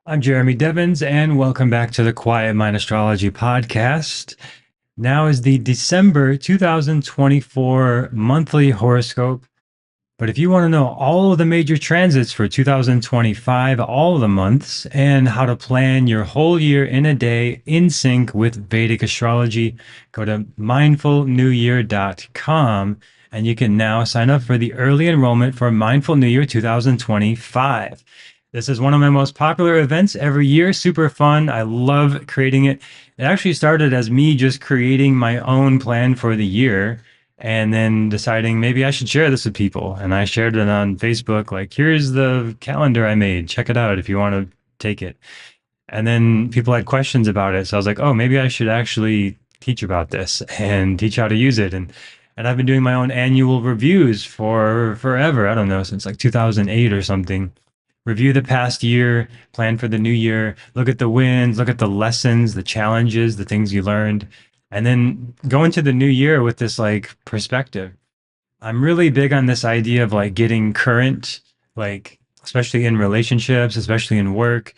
I'm Jeremy Devins, and welcome back to the Quiet Mind Astrology podcast. Now is the December 2024 monthly horoscope. But if you want to know all of the major transits for 2025, all of the months, and how to plan your whole year in a day in sync with Vedic astrology, go to mindfulnewyear.com and you can now sign up for the early enrollment for Mindful New Year 2025. This is one of my most popular events every year. Super fun. I love creating it. It actually started as me just creating my own plan for the year and then deciding maybe I should share this with people. And I shared it on Facebook, like, here's the calendar I made. Check it out if you want to take it. And then people had questions about it. So I was like, oh, maybe I should actually teach about this and teach how to use it. And I've been doing my own annual reviews for forever. I don't know, since like 2008 or something. Review the past year, plan for the new year, look at the wins, look at the lessons, the challenges, the things you learned, and then go into the new year with this like perspective. I'm really big on this idea of like getting current, like especially in relationships, especially in work,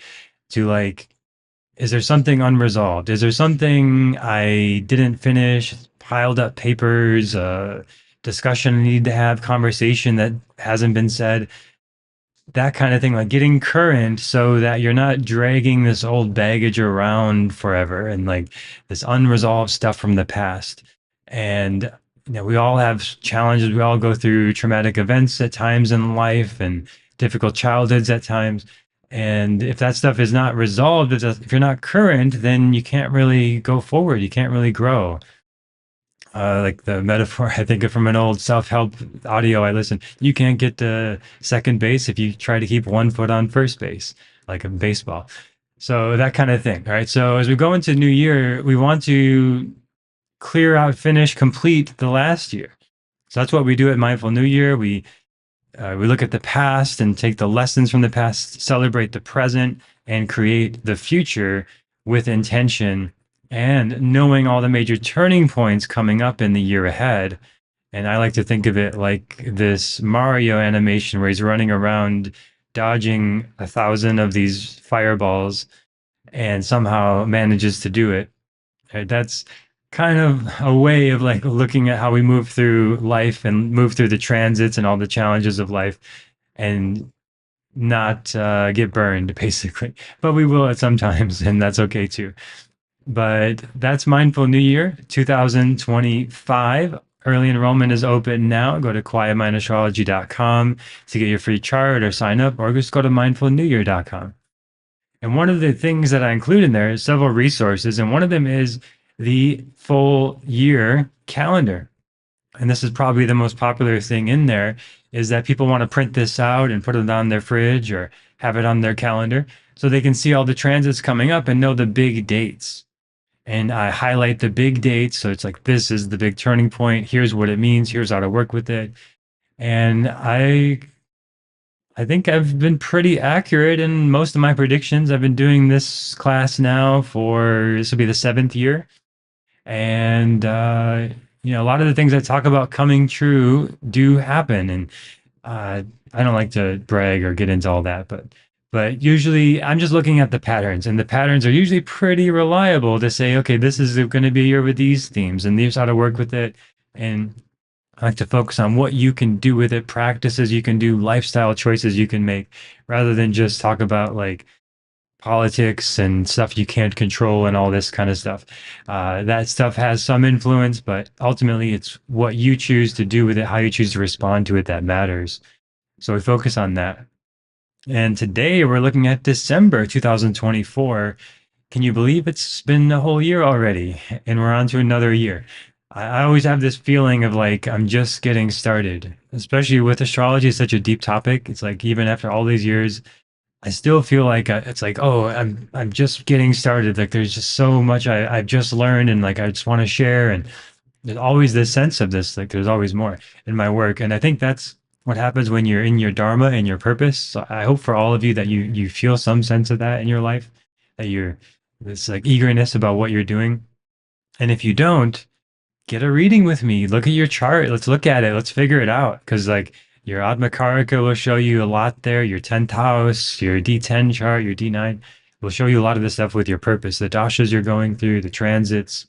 to like, is there something unresolved? Is there something I didn't finish, piled up papers, discussion I need to have, conversation that hasn't been said? That kind of thing, like getting current so that you're not dragging this old baggage around forever and like this unresolved stuff from the past. And we all have challenges. We all go through traumatic events at times in life and difficult childhoods at times. And if that stuff is not resolved, if you're not current, then you can't really go forward. You can't really grow. Like the metaphor, I think of from an old self-help audio I listened. You can't get to second base if you try to keep one foot on first base, like in baseball. So that kind of thing. All right. So as we go into new year, we want to clear out, finish, complete the last year. So that's what we do at Mindful New Year. We look at the past and take the lessons from the past, celebrate the present, and create the future with intention and knowing all the major turning points coming up in the year ahead. And I like to think of it like this Mario animation where he's running around dodging 1,000 of these fireballs and somehow manages to do it. Right? That's kind of a way of like looking at how we move through life and move through the transits and all the challenges of life and not get burned, basically. But we will at sometimes, and that's okay too. But that's Mindful New Year 2025. Early enrollment is open now. Go to quietmindastrology.com to get your free chart or sign up, or just go to mindfulnewyear.com. And one of the things that I include in there is several resources, and one of them is the full year calendar. And this is probably the most popular thing in there is that people want to print this out and put it on their fridge or have it on their calendar so they can see all the transits coming up and know the big dates. And I highlight the big dates. So it's like, this is the big turning point. Here's what it means. Here's how to work with it. And I think I've been pretty accurate in most of my predictions. I've been doing this class now for this will be the seventh year. And a lot of the things I talk about coming true do happen. And I don't like to brag or get into all that, but usually I'm just looking at the patterns, and the patterns are usually pretty reliable to say, okay, this is going to be a year with these themes, and here's how to work with it. And I like to focus on what you can do with it, practices you can do, lifestyle choices you can make, rather than just talk about like politics and stuff you can't control and all this kind of stuff. That stuff has some influence, but ultimately it's what you choose to do with it, how you choose to respond to it that matters. So we focus on that. And today we're looking at December 2024. Can you believe it's been a whole year already? And we're on to another year. I always have this feeling of like I'm just getting started, especially with astrology. It's such a deep topic. It's like even after all these years, I still feel like it's like, oh, I'm just getting started. Like there's just so much I've just learned, and like I just want to share. And there's always this sense of this, like there's always more in my work. And I think that's what happens when you're in your dharma and your purpose. So I hope for all of you that you feel some sense of that in your life, that you're this like eagerness about what you're doing. And if you don't, get a reading with me. Look at your chart. Let's look at it. Let's figure it out. Because like Your Atmakarika will show you a lot there. Your 10th house, your D10 chart, your D9 will show you a lot of this stuff with your purpose, the dashas you're going through, the transits.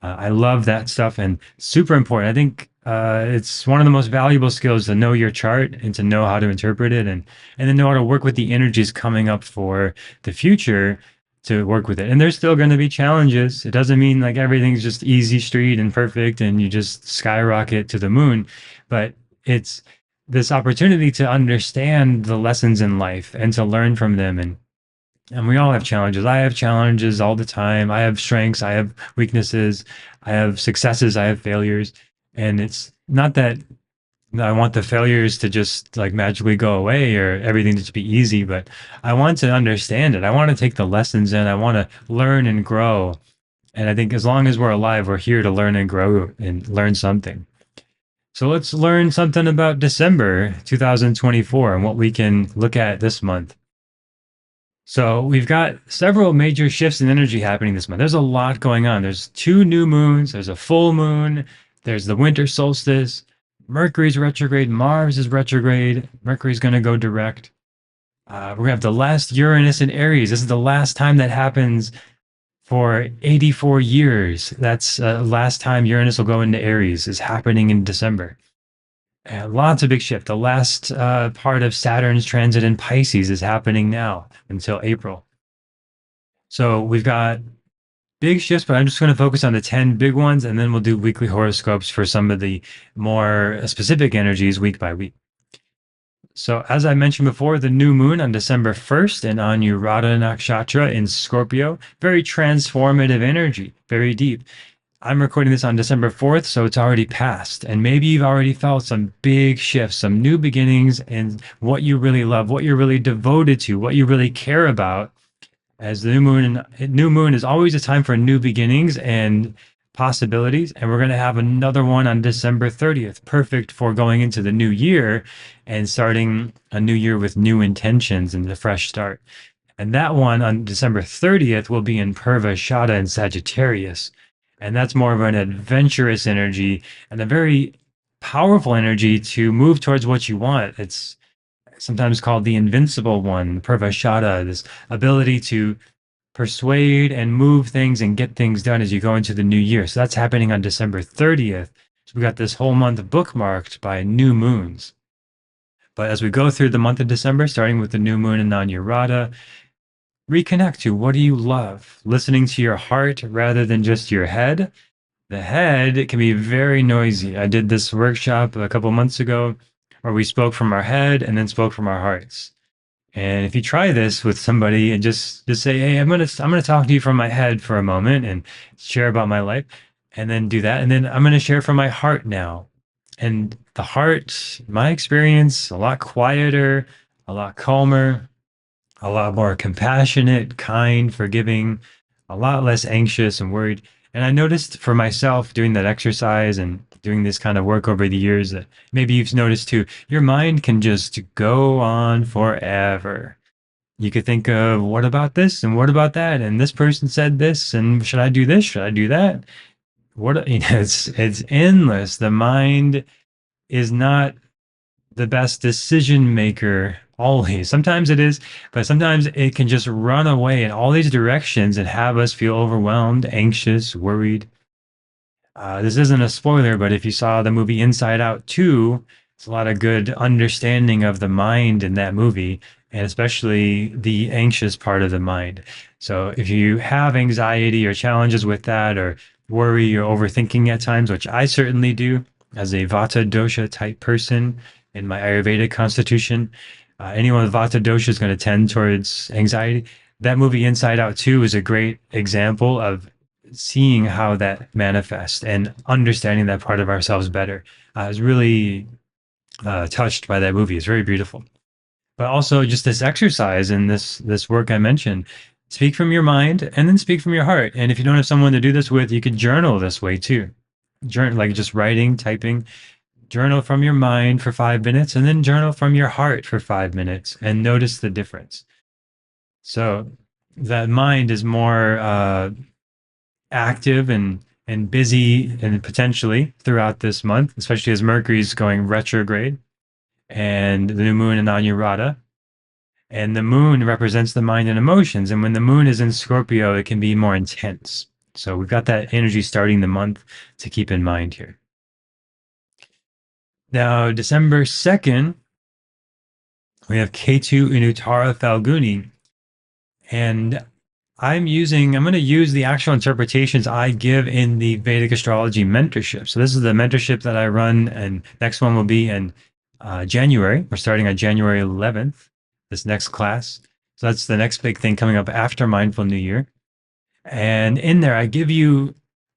I love that stuff and super important. I think it's one of the most valuable skills to know your chart and to know how to interpret it and then know how to work with the energies coming up for the future to work with it. And there's still going to be challenges. It doesn't mean like everything's just easy street and perfect and you just skyrocket to the moon, but it's this opportunity to understand the lessons in life and to learn from them and we all have challenges. I have challenges all the time. I have strengths. I have weaknesses. I have successes. I have failures. And it's not that I want the failures to just like magically go away or everything to just be easy, but I want to understand it. I want to take the lessons in. I want to learn and grow. And I think as long as we're alive, we're here to learn and grow and learn something. So let's learn something about December 2024 and what we can look at this month. So we've got several major shifts in energy happening this month. There's a lot going on. There's two new moons, there's a full moon, there's the winter solstice, Mercury's retrograde, Mars is retrograde, Mercury's going to go direct. We're going to have the last Uranus in Aries. This is the last time that happens for 84 years. That's last time Uranus will go into Aries is happening in December. Lots of big shift. The last part of Saturn's transit in Pisces is happening now until April. So we've got big shifts, but I'm just going to focus on the 10 big ones, and then we'll do weekly horoscopes for some of the more specific energies week by week. So as I mentioned before, the new moon on December 1st and Anuradha Nakshatra in Scorpio, very transformative energy, very deep. I'm recording this on December 4th, so it's already passed. And maybe you've already felt some big shifts, some new beginnings in what you really love, what you're really devoted to, what you really care about. As the new moon is always a time for new beginnings and possibilities. And we're going to have another one on December 30th, perfect for going into the new year and starting a new year with new intentions and a fresh start. And that one on December 30th will be in Purva Ashada in Sagittarius. And that's more of an adventurous energy and a very powerful energy to move towards what you want. It's sometimes called the invincible one, Purva Ashada, this ability to persuade and move things and get things done as you go into the new year. So that's happening on December 30th. So we got this whole month bookmarked by new moons. But as we go through the month of December, starting with the new moon in Anuradha, reconnect to what do you love? Listening to your heart rather than just your head. The head can be very noisy. I did this workshop a couple months ago where we spoke from our head and then spoke from our hearts. And if you try this with somebody and just say, "Hey, I'm gonna talk to you from my head for a moment and share about my life," and then do that, and then I'm gonna share from my heart now. And the heart, my experience, a lot quieter, a lot calmer, a lot more compassionate, kind, forgiving, a lot less anxious and worried. And I noticed for myself doing that exercise and doing this kind of work over the years that maybe you've noticed too, your mind can just go on forever. You could think of what about this and what about that? And this person said this, and should I do this? Should I do that? It's endless. The mind is not the best decision maker always. Sometimes it is, but sometimes it can just run away in all these directions and have us feel overwhelmed, anxious, worried. This isn't a spoiler, but if you saw the movie Inside Out 2, it's a lot of good understanding of the mind in that movie, and especially the anxious part of the mind. So if you have anxiety or challenges with that, or worry or overthinking at times, which I certainly do as a Vata dosha type person in my Ayurvedic constitution, anyone with Vata dosha is going to tend towards anxiety. That movie Inside Out 2 is a great example of seeing how that manifests and understanding that part of ourselves better. I was really touched by that movie. It's very beautiful. But also just this exercise and this work I mentioned, speak from your mind and then speak from your heart. And if you don't have someone to do this with, you could journal this way too. Journal, like just writing, typing. Journal from your mind for 5 minutes and then journal from your heart for 5 minutes and notice the difference. So that mind is more active and busy and potentially throughout this month, especially as Mercury's going retrograde. and the new moon in Anuradha. And the moon represents the mind and emotions. And when the moon is in Scorpio, it can be more intense. So we've got that energy starting the month to keep in mind here. Now, December 2nd, we have Ketu in Uttara Falguni. And I'm going to use the actual interpretations I give in the Vedic astrology mentorship. So this is the mentorship that I run, and next one will be in January. We're starting on January 11th, this next class. So that's the next big thing coming up after Mindful New Year. And in there, I give you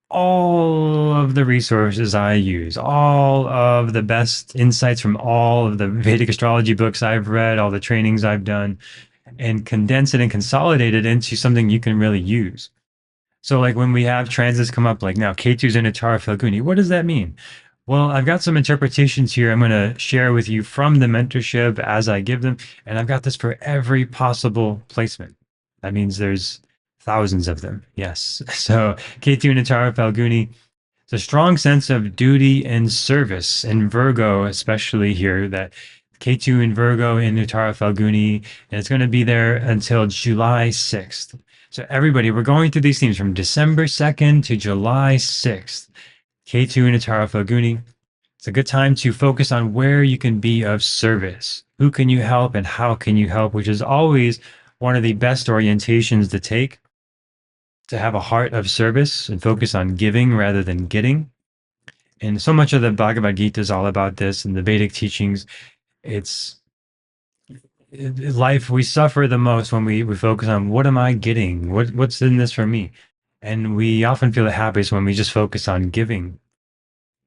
all of the resources I use, all of the best insights from all of the Vedic astrology books I've read, all the trainings I've done, and condense it and consolidate it into something you can really use. So, like when we have transits come up, like now Ketu's in Uttara Falguni, what does that mean? Well, I've got some interpretations here I'm going to share with you from the mentorship as I give them. And I've got this for every possible placement. That means there's thousands of them. Yes. So, Ketu in Uttara Falguni, it's a strong sense of duty and service in Virgo, especially here, that Ketu in Virgo in Uttara Falguni, and it's going to be there until July 6th. So everybody, we're going through these themes from December 2nd to July 6th. Ketu in Uttara Falguni. It's a good time to focus on where you can be of service. Who can you help and how can you help, which is always one of the best orientations to take, to have a heart of service and focus on giving rather than getting. And so much of the Bhagavad Gita is all about this, and the Vedic teachings. It's life, we suffer the most when we focus on what am I getting? What's in this for me? And we often feel the happiest when we just focus on giving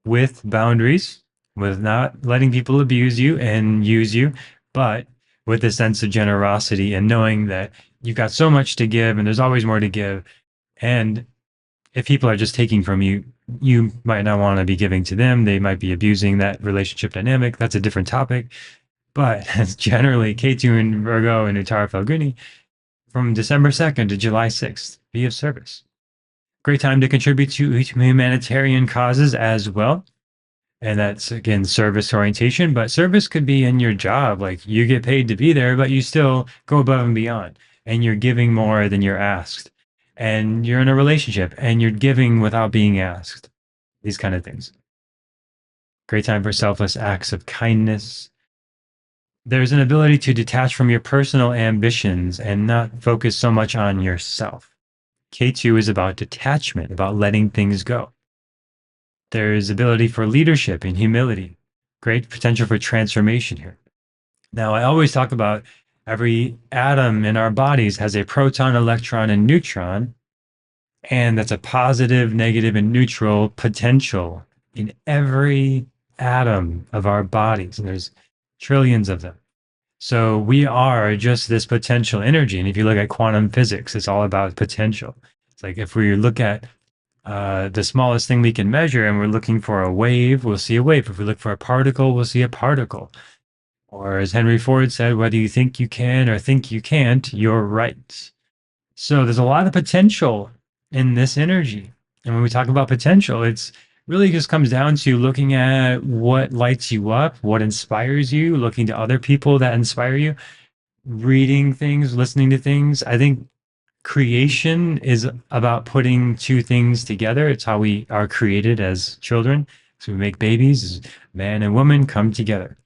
with boundaries, with not letting people abuse you and use you, but with a sense of generosity and knowing that you've got so much to give and there's always more to give. And if people are just taking from you, you might not want to be giving to them. They might be abusing that relationship dynamic. That's a different topic. But generally, Ketu in Virgo and Uttara Falguni from December 2nd to July 6th, be of service. Great time to contribute to humanitarian causes as well. And that's, again, service orientation. But service could be in your job. Like you get paid to be there, but you still go above and beyond. And you're giving more than you're asked. And you're in a relationship and you're giving without being asked. These kind of things. Great time for selfless acts of kindness. There's an ability to detach from your personal ambitions and not focus so much on yourself. K2 is about detachment, about letting things go. There's ability for leadership and humility. Great potential for transformation here. Now, I always talk about every atom in our bodies has a proton, electron, and neutron, and that's a positive, negative, and neutral potential in every atom of our bodies. And there's trillions of them. So we are just this potential energy. And if you look at quantum physics, it's all about potential. It's like if we look at the smallest thing we can measure and we're looking for a wave, we'll see a wave. If we look for a particle, we'll see a particle. Or as Henry Ford said, whether you think you can or think you can't, you're right. So there's a lot of potential in this energy. And when we talk about potential, it's really just comes down to looking at what lights you up, what inspires you, looking to other people that inspire you, reading things, listening to things. I think creation is about putting two things together. It's how we are created as children. So we make babies, man and woman come together,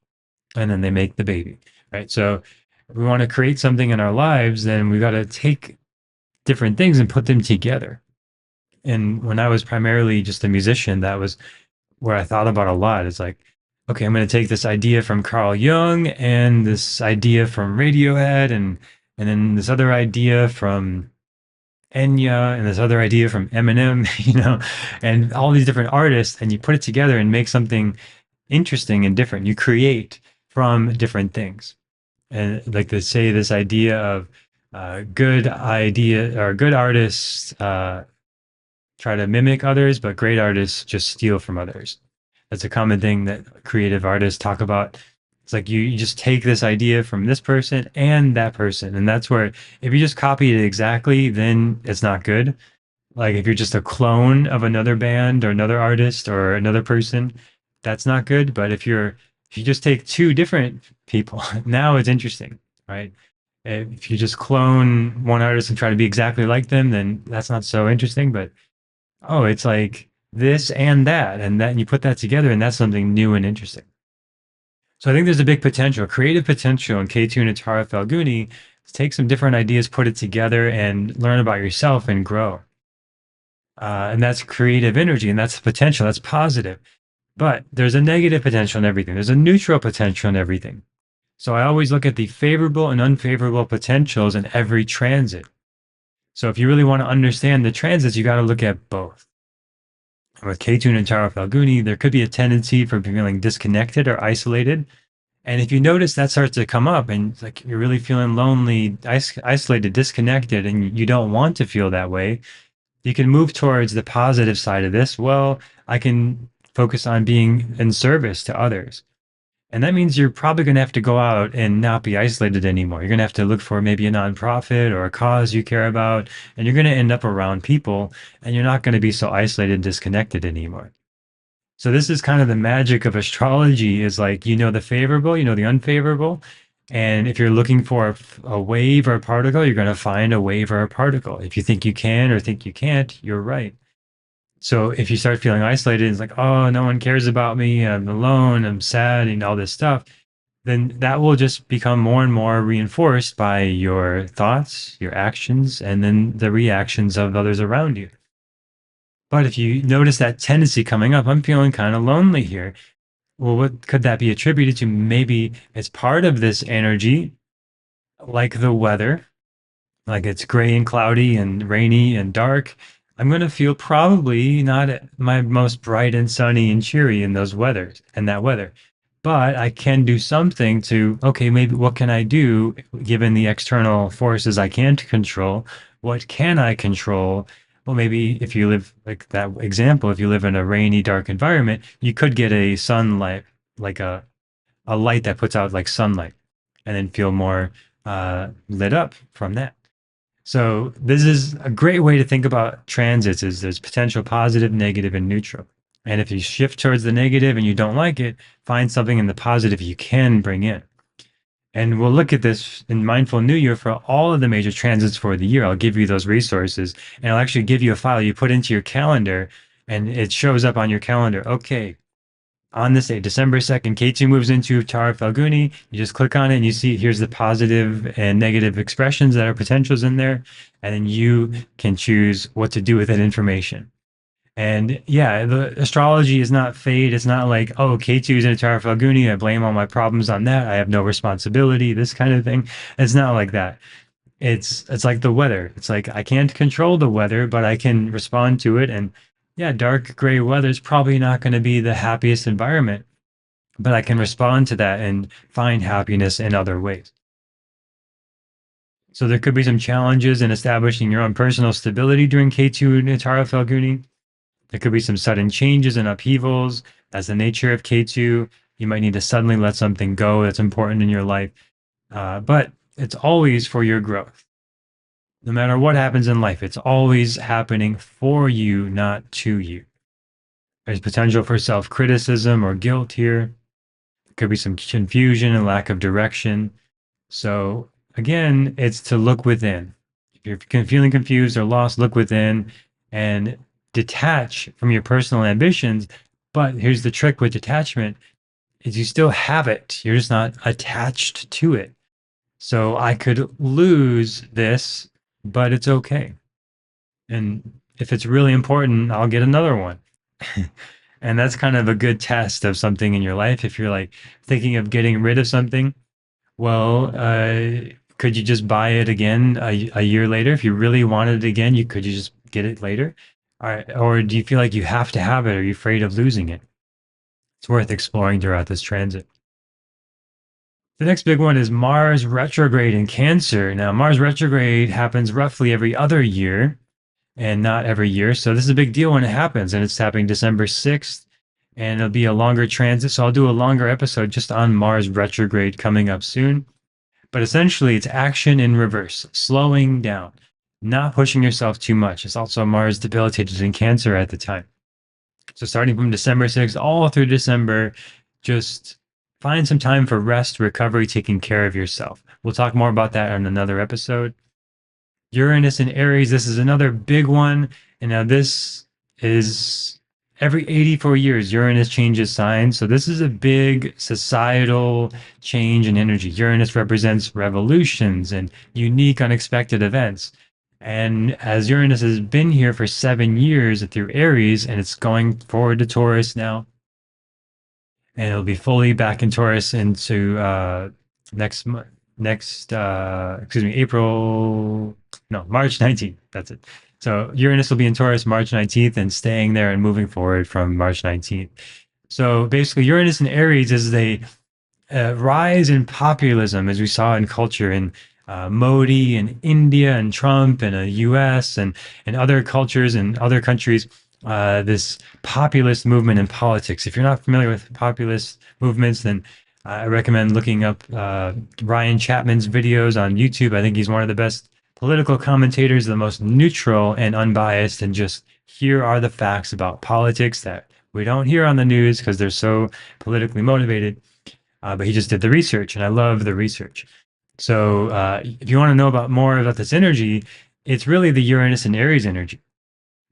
and then they make the baby, right? So if we want to create something in our lives, then we got to take different things and put them together. And when I was primarily just a musician, that was where I thought about a lot. It's like, okay, I'm going to take this idea from Carl Jung and this idea from Radiohead and then this other idea from Enya and this other idea from Eminem, and all these different artists, and you put it together and make something interesting and different. You create from different things. And like to say this idea of good idea or good artists try to mimic others, but great artists just steal from others. That's a common thing that creative artists talk about. It's like you just take this idea from this person and that person. And that's where if you just copy it exactly, then it's not good. Like if you're just a clone of another band or another artist or another person, that's not good. But if you're If you just take two different people, now it's interesting, right? If you just clone one artist and try to be exactly like them, then that's not so interesting. But oh, it's like this and that, and you put that together, and that's something new and interesting. So I think there's a big potential, creative potential in K2 and Tara Falguni to take some different ideas, put it together, and learn about yourself and grow. And that's creative energy, and that's potential. That's positive. But there's a negative potential in everything. There's a neutral potential in everything. So I always look at the favorable and unfavorable potentials in every transit. So if you really want to understand the transits, you got to look at both. With K2 and Tara Falguni, there could be a tendency for feeling disconnected or isolated. And if you notice that starts to come up and like you're really feeling lonely, isolated, disconnected, and you don't want to feel that way, you can move towards the positive side of this. Well, I can focus on being in service to others. And that means you're probably going to have to go out and not be isolated anymore. You're going to have to look for maybe a nonprofit or a cause you care about, and you're going to end up around people, and you're not going to be so isolated and disconnected anymore. So this is kind of the magic of astrology is like, you know, the favorable, you know, the unfavorable. And if you're looking for a wave or a particle, you're going to find a wave or a particle. If you think you can or think you can't, you're right. So if you start feeling isolated, it's like, oh, no one cares about me. I'm alone. I'm sad and all this stuff. Then that will just become more and more reinforced by your thoughts, your actions, and then the reactions of others around you. But if you notice that tendency coming up, I'm feeling kind of lonely here. Well, what could that be attributed to? Maybe it's part of this energy, like the weather, like it's gray and cloudy and rainy and dark. I'm going to feel probably not at my most bright and sunny and cheery in those weathers and that weather. But I can do something to, okay, maybe what can I do given the external forces I can't control? What can I control? Well, maybe if you live like that example, if you live in a rainy, dark environment, you could get a sunlight, like a light that puts out like sunlight and then feel more lit up from that. So this is a great way to think about transits is there's potential positive, negative, and neutral. And if you shift towards the negative and you don't like it, find something in the positive you can bring in. And we'll look at this in Mindful New Year for all of the major transits for the year. I'll give you those resources and I'll actually give you a file you put into your calendar and it shows up on your calendar. Okay, on this day, December 2nd, K2 moves into Tara Falguni. You just click on it and you see here's the positive and negative expressions that are potentials in there. And then you can choose what to do with that information. And yeah, the astrology is not fate. It's not like, oh, K2 is in Tara Falguni. I blame all my problems on that. I have no responsibility, this kind of thing. It's not like that. It's like the weather. It's like I can't control the weather, but I can respond to it. And yeah, dark gray weather is probably not going to be the happiest environment, but I can respond to that and find happiness in other ways. So there could be some challenges in establishing your own personal stability during K2 Natara Falguni. There could be some sudden changes and upheavals. That's the nature of K2. You might need to suddenly let something go that's important in your life. But it's always for your growth. No matter what happens in life, it's always happening for you, not to you. There's potential for self criticism or guilt here. There could be some confusion and lack of direction. So, again, it's to look within. If you're feeling confused or lost, look within and detach from your personal ambitions. But here's the trick with detachment is you still have it. You're just not attached to it. So I could lose this, but it's okay. And if it's really important, I'll get another one. And that's kind of a good test of something in your life. If you're like thinking of getting rid of something, well, could you just buy it again a year later? If you really wanted it again, could you just get it later? Or do you feel like you have to have it? Or are you afraid of losing it? It's worth exploring throughout this transit. The next big one is Mars retrograde in Cancer. Now, Mars retrograde happens roughly every other year and not every year. So this is a big deal when it happens, and it's happening December 6th, and it'll be a longer transit. So I'll do a longer episode just on Mars retrograde coming up soon. But essentially, it's action in reverse, slowing down, not pushing yourself too much. It's also Mars debilitated in Cancer at the time. So starting from December 6th all through December, just Find some time for rest, recovery, taking care of yourself. We'll talk more about that on another episode. Uranus in Aries, this is another big one. And now this is every 84 years, Uranus changes signs. So this is a big societal change in energy. Uranus represents revolutions and unique, unexpected events. And as Uranus has been here for 7 years through Aries, and it's going forward to Taurus now, and it'll be fully back in Taurus into next month. Next, excuse me, April, no, March 19th. That's it. So Uranus will be in Taurus March 19th and staying there and moving forward from March 19th. So basically, Uranus in Aries is a rise in populism, as we saw in culture in Modi and India and Trump and the US and other cultures and other countries. This populist movement in politics. If you're not familiar with populist movements, then I recommend looking up Ryan Chapman's videos on YouTube. I think he's one of the best political commentators, the most neutral and unbiased, and just here are the facts about politics that we don't hear on the news because they're so politically motivated. But he just did the research, and I love the research. So if you want to know about more about this energy, it's really the Uranus and Aries energy.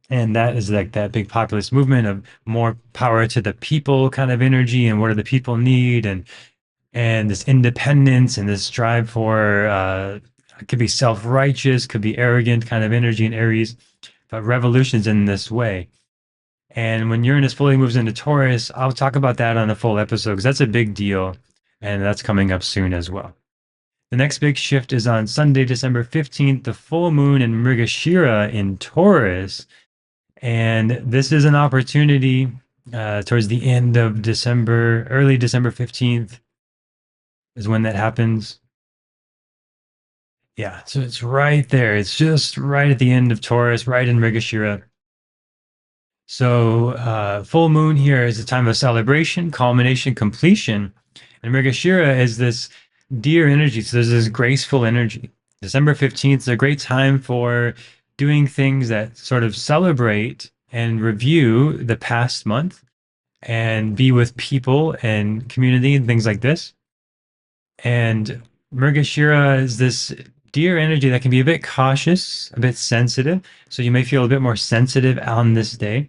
And that is like that big populist movement of more power to the people kind of energy and what do the people need and this independence and this drive for it could be self-righteous, could be arrogant kind of energy in Aries, but revolutions in this way. And when Uranus fully moves into Taurus, I'll talk about that on a full episode because that's a big deal. And that's coming up soon as well. The next big shift is on Sunday, December 15th, the full moon in Mrigashira in Taurus. And this is an opportunity towards the end of December, early December 15th is when that happens. Yeah, so it's right there. It's just right at the end of Taurus, right in Mrigashira. So full moon here is a time of celebration, culmination, completion. And Mrigashira is this deer energy. So there's this graceful energy. December 15th is a great time for doing things that sort of celebrate and review the past month and be with people and community and things like this. And Mrigashira is this deer energy that can be a bit cautious, a bit sensitive. So you may feel a bit more sensitive on this day.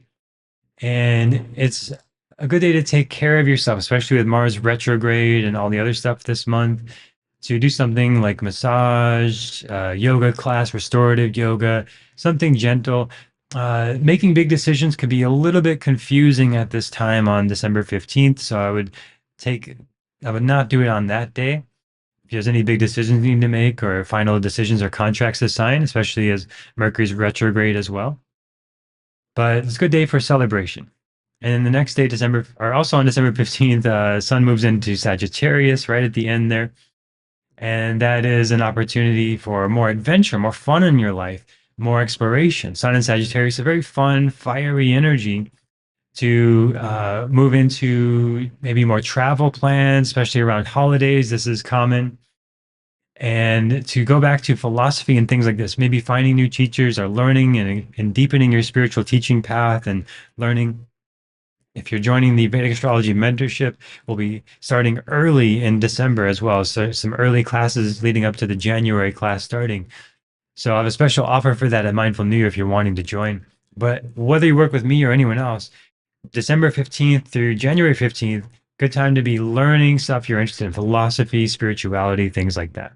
And it's a good day to take care of yourself, especially with Mars retrograde and all the other stuff this month, to do something like massage, yoga class, restorative yoga, something gentle. Making big decisions could be a little bit confusing at this time on December 15th. So I would not do it on that day. If there's any big decisions you need to make or final decisions or contracts to sign, especially as Mercury's retrograde as well. But it's a good day for celebration. And then the next day, also on December 15th, Sun moves into Sagittarius right at the end there. And that is an opportunity for more adventure, more fun in your life, more exploration. Sun and Sagittarius, a very fun, fiery energy to move into maybe more travel plans, especially around holidays. This is common. And to go back to philosophy and things like this, maybe finding new teachers or learning and deepening your spiritual teaching path and learning. If you're joining the Vedic Astrology mentorship, we'll be starting early in December as well. So some early classes leading up to the January class starting. So I have a special offer for that at Mindful New Year if you're wanting to join. But whether you work with me or anyone else, December 15th through January 15th, good time to be learning stuff you're interested in, philosophy, spirituality, things like that.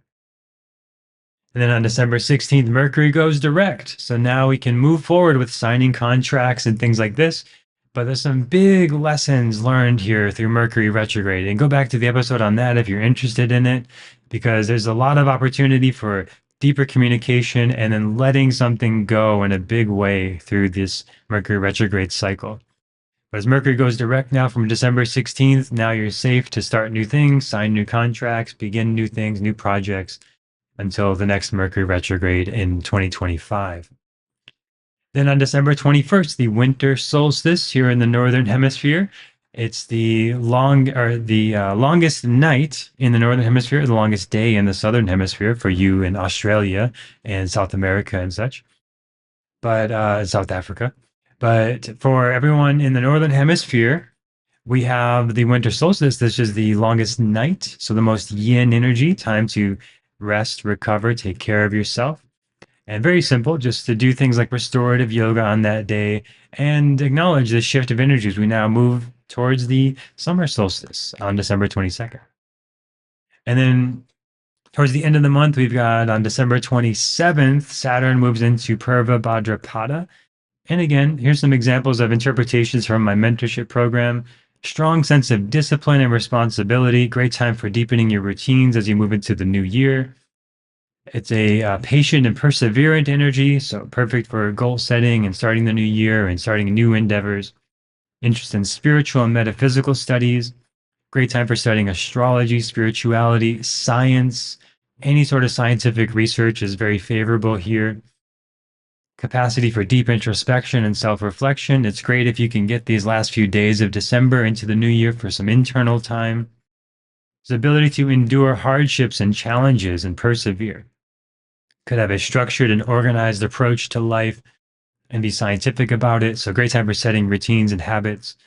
And then on December 16th, Mercury goes direct. So now we can move forward with signing contracts and things like this. But there's some big lessons learned here through Mercury retrograde. And go back to the episode on that if you're interested in it, because there's a lot of opportunity for deeper communication and then letting something go in a big way through this Mercury retrograde cycle. But as Mercury goes direct now from December 16th, now you're safe to start new things, sign new contracts, begin new things, new projects until the next Mercury retrograde in 2025. Then on December 21st, the winter solstice here in the northern hemisphere. It's the longest night in the northern hemisphere, the longest day in the southern hemisphere for you in Australia and South America and such, but South Africa. But for everyone in the northern hemisphere, We have the winter solstice. This is the longest night. So the most yin energy, time to rest, recover, take care of yourself. And very simple, just to do things like restorative yoga on that day and acknowledge the shift of energies. We now move towards the summer solstice on December 22nd. And then towards the end of the month, we've got on December 27th, Saturn moves into Purva Bhadrapada. And again, here's some examples of interpretations from my mentorship program. Strong sense of discipline and responsibility. Great time for deepening your routines as you move into the new year. It's a patient and perseverant energy, so perfect for goal setting and starting the new year and starting new endeavors. Interest in spiritual and metaphysical studies. Great time for studying astrology, spirituality, science. Any sort of scientific research is very favorable here. Capacity for deep introspection and self-reflection. It's great if you can get these last few days of December into the new year for some internal time. His ability to endure hardships and challenges and persevere. Could have a structured and organized approach to life and be scientific about it. So great time for setting routines and habits.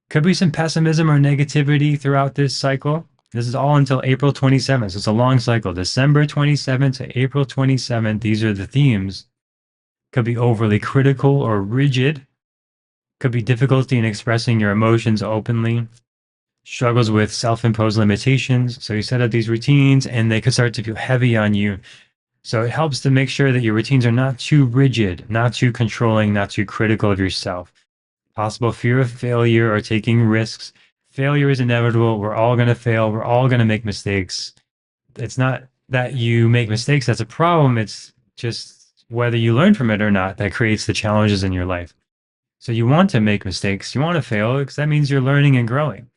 Could be some pessimism or negativity throughout this cycle. This is all until April 27th. So it's a long cycle, December 27th to April 27th. These are the themes. Could be overly critical or rigid. Could be difficulty in expressing your emotions openly. Struggles with self-imposed limitations. So you set up these routines and they could start to feel heavy on you. So it helps to make sure that your routines are not too rigid, not too controlling, not too critical of yourself. Possible fear of failure or taking risks. Failure is inevitable. We're all going to fail. We're all going to make mistakes. It's not that you make mistakes that's a problem. It's just whether you learn from it or not that creates the challenges in your life. So you want to make mistakes. You want to fail because that means you're learning and growing.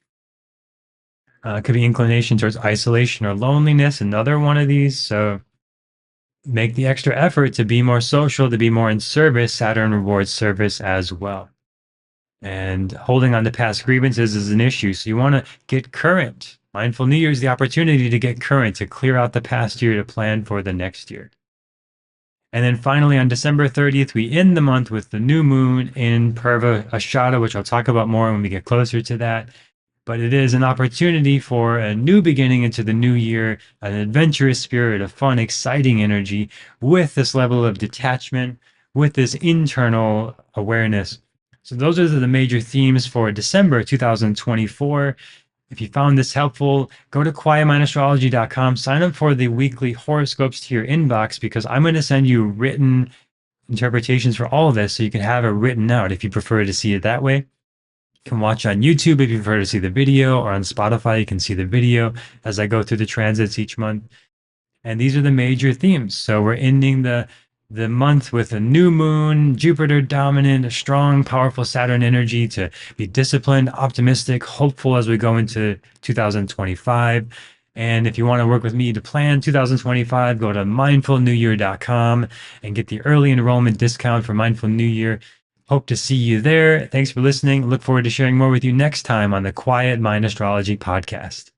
It could be inclination towards isolation or loneliness, another one of these. So make the extra effort to be more social, to be more in service. Saturn rewards service as well. And holding on to past grievances is an issue. So you want to get current. Mindful New Year is the opportunity to get current, to clear out the past year, to plan for the next year. And then finally, on December 30th, we end the month with the new moon in Purva Ashada, which I'll talk about more when we get closer to that. But it is an opportunity for a new beginning into the new year, an adventurous spirit, a fun, exciting energy with this level of detachment, with this internal awareness. So those are the major themes for December 2024. If you found this helpful, go to quietmindastrology.com, sign up for the weekly horoscopes to your inbox, because I'm going to send you written interpretations for all of this so you can have it written out if you prefer to see it that way. You can watch on YouTube if you prefer to see the video, or on Spotify you can see the video as I go through the transits each month. And these are the major themes. So we're ending the month with a new moon, Jupiter dominant, a strong, powerful Saturn energy to be disciplined, optimistic, hopeful as we go into 2025. And if you want to work with me to plan 2025, go to mindfulnewyear.com and get the early enrollment discount for Mindful New Year. Hope to see you there. Thanks for listening. Look forward to sharing more with you next time on the Quiet Mind Astrology podcast.